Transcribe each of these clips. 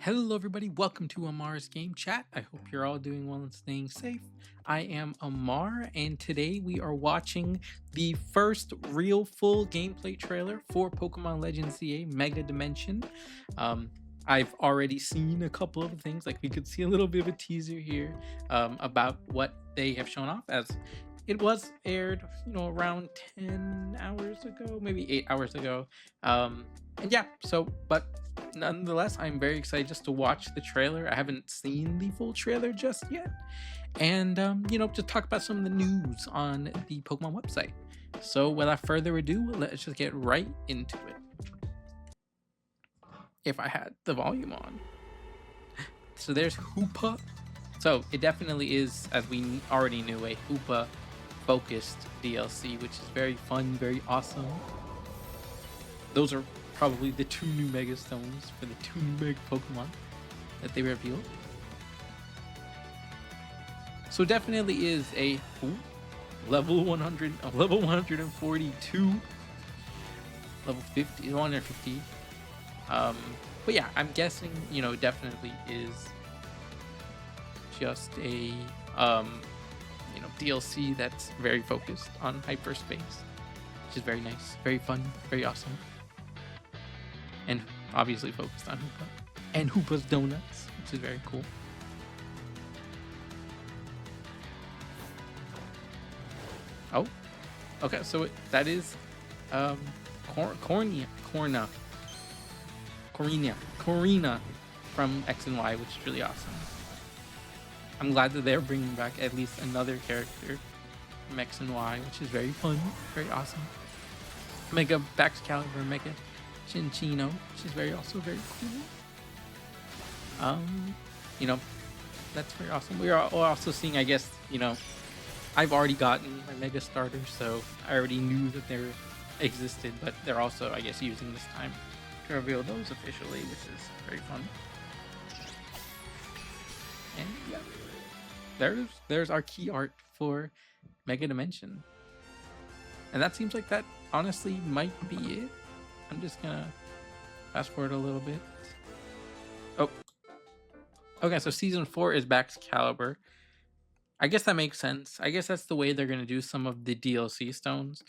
Hello, everybody. Welcome to Amar's Game Chat. I hope you're all doing well and staying safe. I am Amar, and today we are watching the first real full gameplay trailer for Pokemon Legends CA Mega Dimension. Um, I've already seen a couple of things, like we could see a little bit of a teaser here about what they have shown off, as it was aired, around 10 hours ago, maybe 8 hours ago. And yeah, but nonetheless, I'm very excited just to watch the trailer. I haven't seen the full trailer just yet, and just talk about some of the news on the Pokemon website. So, without further ado, let's just get right into it. If I had the volume on, so there's Hoopa. So it definitely is, as we already knew, a Hoopa focused DLC, which is very fun, very awesome. Those are probably the two new Mega Stones for the two new Mega Pokemon that they revealed. So definitely is a level 100, level 142, level 50, 150. But yeah, I'm guessing, definitely is just a DLC that's very focused on hyperspace, which is very nice, very fun, very awesome, and obviously focused on Hoopa and Hoopa's donuts, which is very cool. Oh, okay, so that is Corina from X and Y, which is really awesome. I'm glad that they're bringing back at least another character from X and Y, which is very fun, very awesome. Mega Baxcalibur, Mega Chinchino, which is very cool. That's very awesome. We are also seeing, I guess, I've already gotten my Mega Starter, so I already knew that they existed, but they're also, I guess, using this time to reveal those officially, which is very fun. And yeah, there's our key art for Mega Dimension. And that seems like that honestly might be it. I'm just gonna fast forward a little bit. Oh, okay, so season 4 is Baxcalibur. I guess that makes sense. I guess that's the way they're gonna do some of the DLC stones.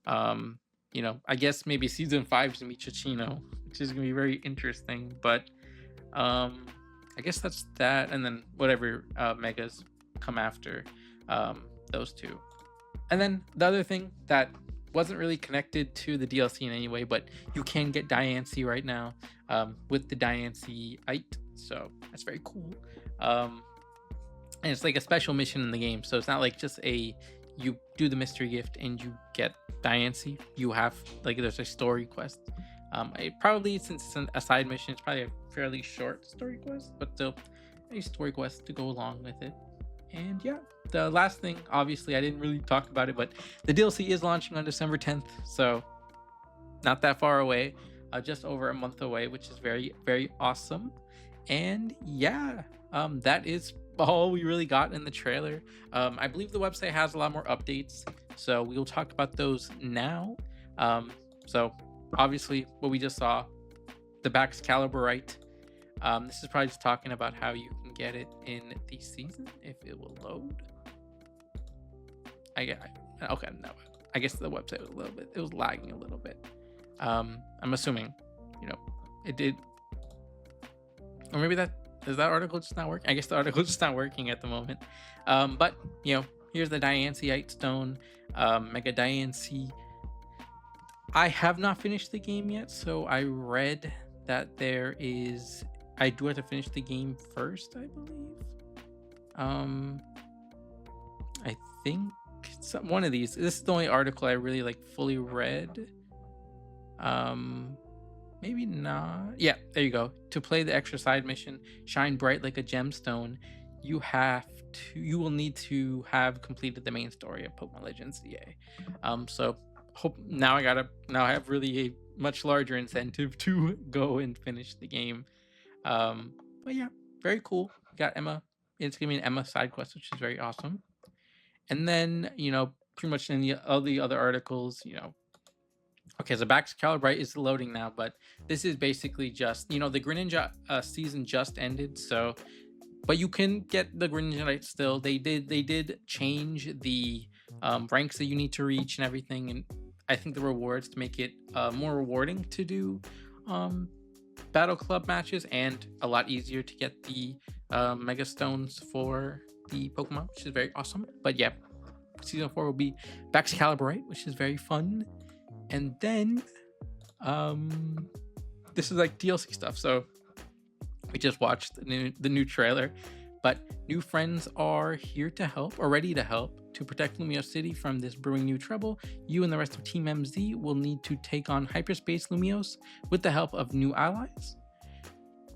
I guess maybe season 5 is gonna be Chichino, which is gonna be very interesting. But I guess that's that, and then whatever megas come after those two. And then the other thing that wasn't really connected to the DLC in any way, but you can get Diancie right now with the Diancie-ite, so that's very cool. And it's like a special mission in the game, so it's not like just you do the mystery gift and you get Diancie. You have, like, there's a story quest. Probably, since it's a side mission, it's probably a fairly short story quest, but still a story quest to go along with it. And yeah, the last thing, obviously, I didn't really talk about it, but the DLC is launching on December 10th, so not that far away, just over a month away, which is very, very awesome. And yeah, that is all we really got in the trailer. I believe the website has a lot more updates, so we'll talk about those now. So obviously, what we just saw, the Baxcalibur. This is probably just talking about how you can get it in the season, if it will load. Okay, no, I guess the website was it was lagging a little bit. I'm assuming, it did, or maybe that article just not working. I guess the article just not working at the moment. But here's the Diancie-ite stone, Mega Diancie. I have not finished the game yet, so I read that I do have to finish the game first, I believe. I think one of these. This is the only article I really fully read. Maybe not. Yeah, there you go. To play the extra side mission, Shine Bright Like a Gemstone, you will need to have completed the main story of Pokemon Legends CA. So now I have really a much larger incentive to go and finish the game. But yeah, very cool. Got Emma. It's gonna be an Emma side quest, which is very awesome. And then pretty much in all the other articles, Okay, so back to Calibrite is loading now, but this is basically just, you know, the Greninja season just ended, so but you can get the Greninja still. They did change the ranks that you need to reach and everything, and I think the rewards to make it more rewarding to do um, Battle Club matches and a lot easier to get the Mega Stones for the Pokemon, which is very awesome. But yeah, season 4 will be back to Calibrite, which is very fun. And then this is like DLC stuff. So we just watched the new trailer, but new friends are here to help, or ready to help, to protect Lumiose City from this brewing new trouble. You and the rest of Team MZ will need to take on Hyperspace Lumiose with the help of new allies.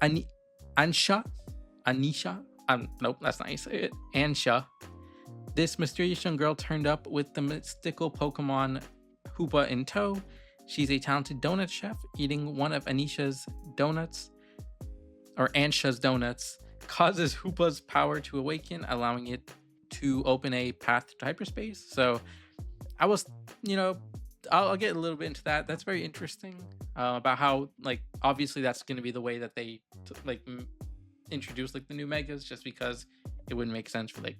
Anisha, nope, that's not how you say it. Ansha. This mysterious young girl turned up with the mystical Pokemon Hoopa in tow. She's a talented donut chef. Eating one of Anisha's donuts, or Ansha's donuts, causes Hoopa's power to awaken, allowing it to open a path to hyperspace. So I was, you know, I'll get a little bit into that. That's very interesting about how, like, obviously that's going to be the way that they introduce like the new megas, just because it wouldn't make sense for like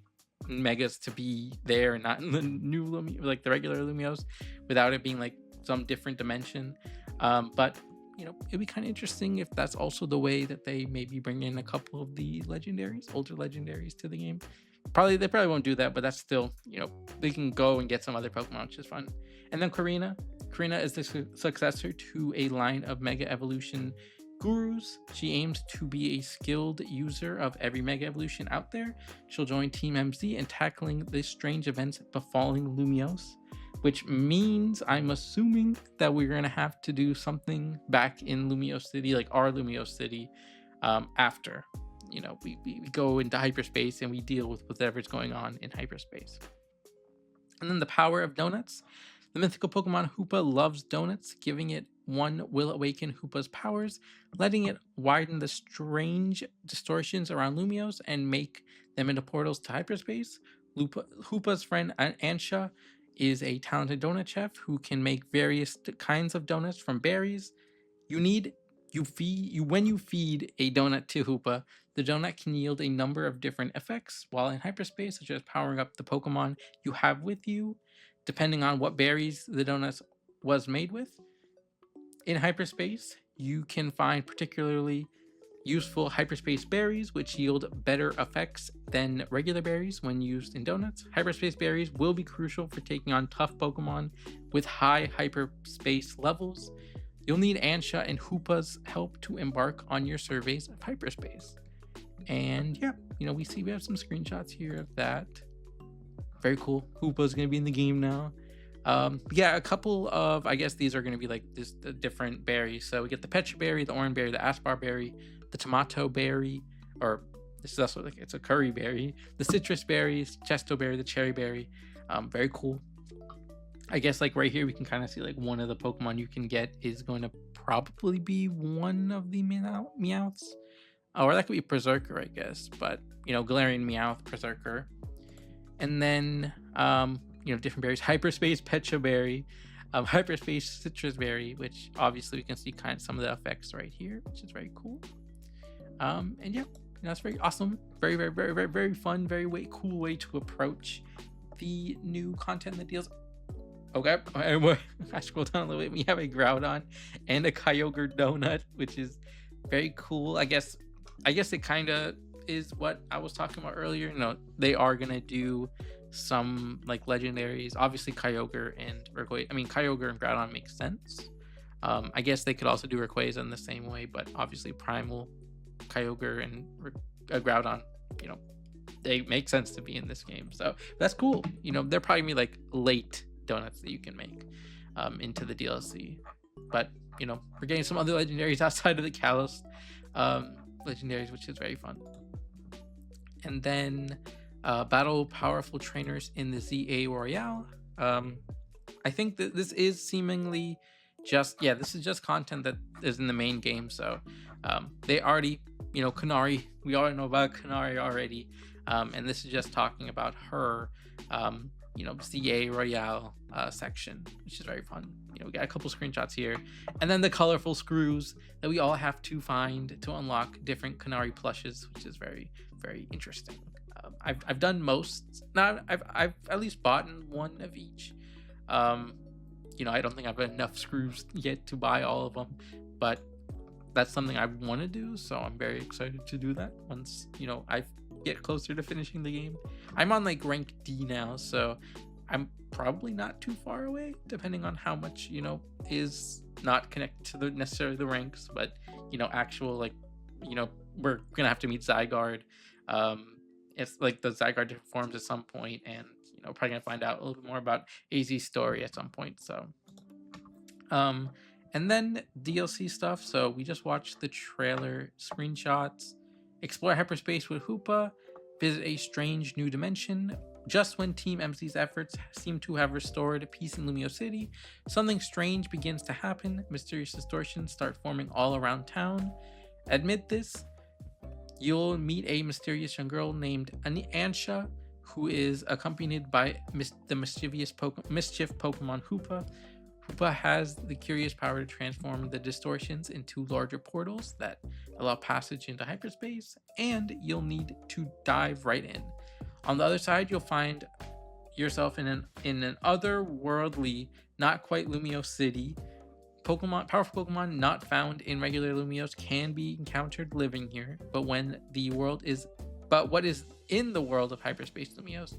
megas to be there and not in the new like the regular Lumiose, without it being like some different dimension. But you know, it'd be kind of interesting if that's also the way that they maybe bring in a couple of the legendaries, older legendaries, to the game. They probably won't do that, but that's still, you know, they can go and get some other Pokemon, which is fun. And then Karina is the successor to a line of Mega Evolution gurus. She aims to be a skilled user of every Mega Evolution out there. She'll join Team MZ in tackling the strange events befalling Lumiose, which means I'm assuming that we're gonna have to do something back in Lumiose City, like our Lumiose City, after, you know, we go into hyperspace and we deal with whatever's going on in hyperspace. And then the power of donuts. The mythical Pokemon Hoopa loves donuts. Giving it one will awaken Hoopa's powers, letting it widen the strange distortions around Lumiose and make them into portals to hyperspace. Hoopa's friend Ansha is a talented donut chef who can make various kinds of donuts from berries. When you feed a donut to Hoopa, the donut can yield a number of different effects while in hyperspace, such as powering up the Pokemon you have with you, depending on what berries the donut was made with. In hyperspace, you can find particularly useful hyperspace berries, which yield better effects than regular berries when used in donuts. Hyperspace berries will be crucial for taking on tough Pokemon with high hyperspace levels. You'll need Ansha and Hoopa's help to embark on your surveys of hyperspace. And yeah, you know, we have some screenshots here of that. Very cool. Hoopa's gonna be in the game now. Yeah, a couple of, I guess these are gonna be like the different berries. So we get the Pecha berry, the orange berry, the Aspar berry, the tomato berry, or this is also like, it's a curry berry, the citrus berries, chesto berry, the cherry berry. Very cool. I guess like right here we can kind of see like one of the Pokemon you can get is going to probably be one of the Meowths. Or that could be Berserker, I guess. But, you know, Galarian Meowth, Berserker. And then, you know, different berries. Hyperspace Pecha berry. Hyperspace Citrus berry, which obviously we can see kind of some of the effects right here, which is very cool. And yeah, that's very awesome. Very, very, very, very, very fun. Very cool way to approach the new content that deals. Okay, I scroll down a little bit. We have a Groudon and a Kyogre donut, which is very cool. I guess it kind of is what I was talking about earlier. You know, they are gonna do some like legendaries. Obviously, Kyogre and Rayquaza. I mean, Kyogre and Groudon makes sense. I guess they could also do Rayquaza in the same way, but obviously, Primal, Kyogre, and Groudon, you know, they make sense to be in this game. So that's cool. You know, they're probably gonna be like late donuts that you can make into the DLC. But you know, we're getting some other legendaries outside of the Kalos legendaries, which is very fun. And then battle powerful trainers in the ZA Royale. I think that this is seemingly just, yeah, this is just content that is in the main game. So they already, you know, Kanari, we already know about Kanari already. And this is just talking about her CA Royale section, which is very fun. We got a couple screenshots here, and then the colorful screws that we all have to find to unlock different Canary plushes, which is very, very interesting. I've done most. Now I've at least bought one of each. I don't think I have enough screws yet to buy all of them, but that's something I want to do. So I'm very excited to do that once I get closer to finishing the game. I'm on like rank D now, so I'm probably not too far away, depending on how much is not connected to necessarily the ranks, but actual we're gonna have to meet Zygarde. It's like the Zygarde different forms at some point, and probably gonna find out a little bit more about AZ's story at some point. So and then DLC stuff. So we just watched the trailer screenshots. Explore hyperspace with Hoopa. Visit a strange new dimension. Just when Team MC's efforts seem to have restored peace in Lumiose City, something strange begins to happen. Mysterious distortions start forming all around town. Amid this, you'll meet a mysterious young girl named Ansha, who is accompanied by the mischief Pokemon Hoopa. Hoopa has the curious power to transform the distortions into larger portals that allow passage into hyperspace, and you'll need to dive right in. On the other side, you'll find yourself in an otherworldly, not quite Lumiose City. Powerful Pokemon not found in regular Lumiose can be encountered living here, but what is in the world of hyperspace Lumiose,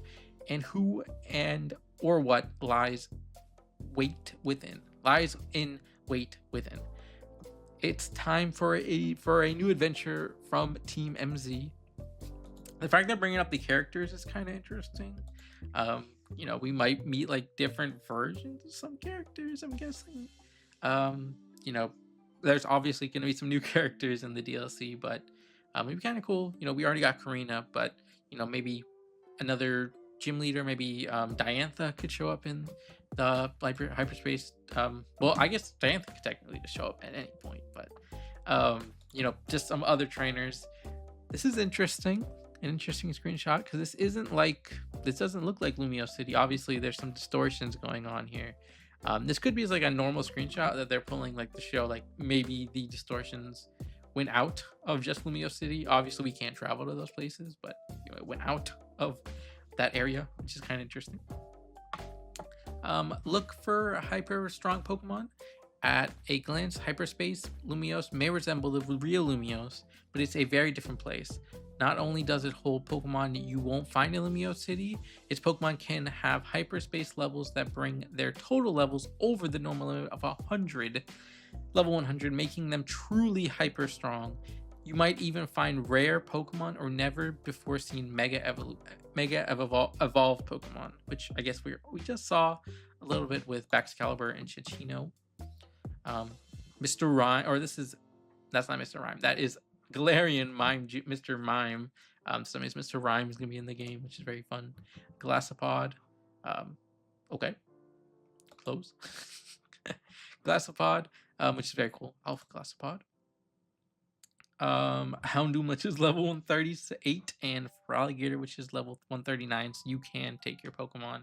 and who and or what lies in wait within. It's time for a new adventure from Team MZ. The fact they're bringing up the characters is kind of interesting. We might meet like different versions of some characters, I'm guessing. There's obviously going to be some new characters in the DLC, but it'd be kind of cool. We already got Karina, but maybe another gym leader, maybe Diantha could show up in the hyperspace. Well, I guess Diantha could technically just show up at any point, but just some other trainers. This is interesting. An interesting screenshot, because this doesn't look like Lumiose City. Obviously there's some distortions going on here. This could be like a normal screenshot that they're pulling like to show like maybe the distortions went out of just Lumiose City. Obviously we can't travel to those places, but it went out of that area, which is kind of interesting. Look for hyper strong Pokemon. At a glance, hyperspace Lumiose may resemble the real Lumiose, but it's a very different place. Not only does it hold Pokemon you won't find in Lumiose City, its Pokemon can have hyperspace levels that bring their total levels over the normal limit of 100, level 100, making them truly hyper strong. You might even find rare Pokemon or never before seen Mega evolved Pokemon, which I guess we just saw a little bit with Baxcalibur and Chichino. Mr. Rhyme, that's not Mr. Rhyme, that is Galarian Mime, Mr. Mime. So that means Mr. Rhyme is gonna be in the game, which is very fun. Glassapod, okay, close. Glassapod, which is very cool. Alpha Glassapod. Houndoom, which is level 138, and Froligator, which is level 139. So you can take your Pokemon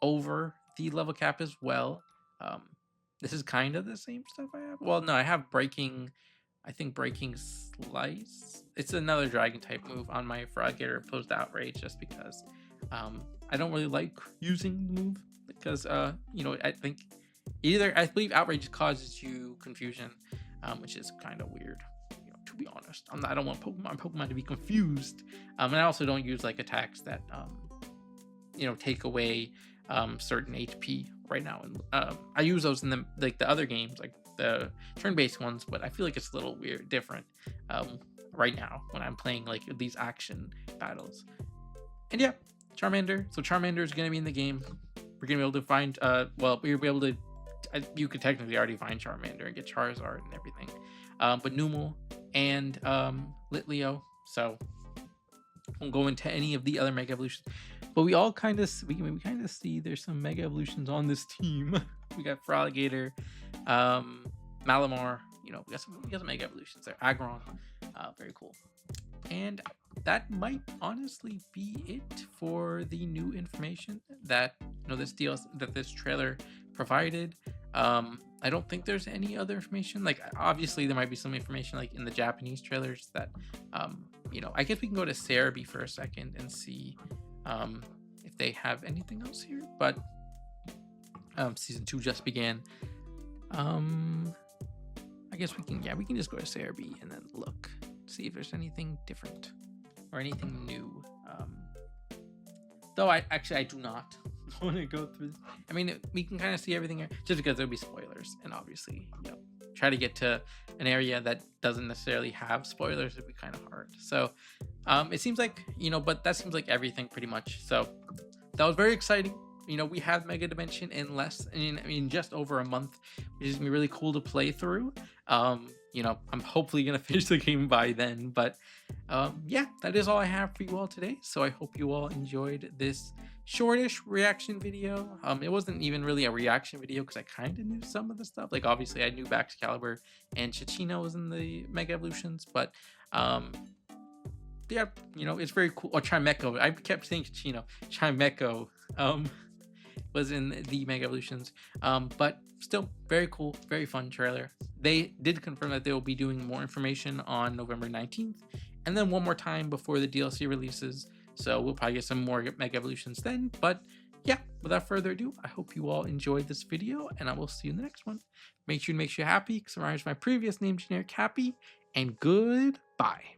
over the level cap as well. This is kind of the same stuff I have. Well, no, I have Breaking Slice. It's another Dragon type move on my Froligator opposed to Outrage, just because I don't really like using the move, because I believe Outrage causes you confusion, which is kind of weird. To be honest, I don't want Pokemon to be confused, and I also don't use like attacks that take away certain HP right now. And I use those in the other games, like the turn-based ones, but I feel like it's a little weird, different right now when I'm playing like these action battles. And yeah, Charmander. So Charmander is gonna be in the game. We're gonna be able to find we'll be able to. You could technically already find Charmander and get Charizard and everything, but Numel and Litleo. So won't go into any of the other Mega Evolutions, but we kind of see there's some Mega Evolutions on this team. We got Froligator, Malamar. We got some Mega Evolutions there. Aggron, very cool. And that might honestly be it for the new information that this deal that this trailer provided. I don't think there's any other information. Like obviously there might be some information like in the Japanese trailers that I guess we can go to Cerebi for a second and see if they have anything else here. But season 2 just began. I guess we can just go to Cerebi and then look, see if there's anything different or anything new. Though I do not want to go through this. I mean, we can kind of see everything here just because there'll be spoilers, and obviously, try to get to an area that doesn't necessarily have spoilers would be kind of hard. So it seems like, but that seems like everything pretty much. So that was very exciting. We have Mega Dimension in just over a month, which is gonna be really cool to play through. I'm hopefully gonna finish the game by then. But yeah, that is all I have for you all today. So I hope you all enjoyed this shortish reaction video. It wasn't even really a reaction video because I kind of knew some of the stuff. Like obviously I knew Baxcalibur and Chichino was in the Mega Evolutions, but yeah, it's very cool. Or Chimecho, I kept saying Chichino. Chimecho was in the Mega Evolutions, but still very cool, very fun trailer. They did confirm that they will be doing more information on November 19th, and then one more time before the DLC releases. So we'll probably get some more Mega Evolutions then. But yeah, without further ado, I hope you all enjoyed this video, and I will see you in the next one. Make sure you happy, because I my previous name, Generic Happy, and goodbye.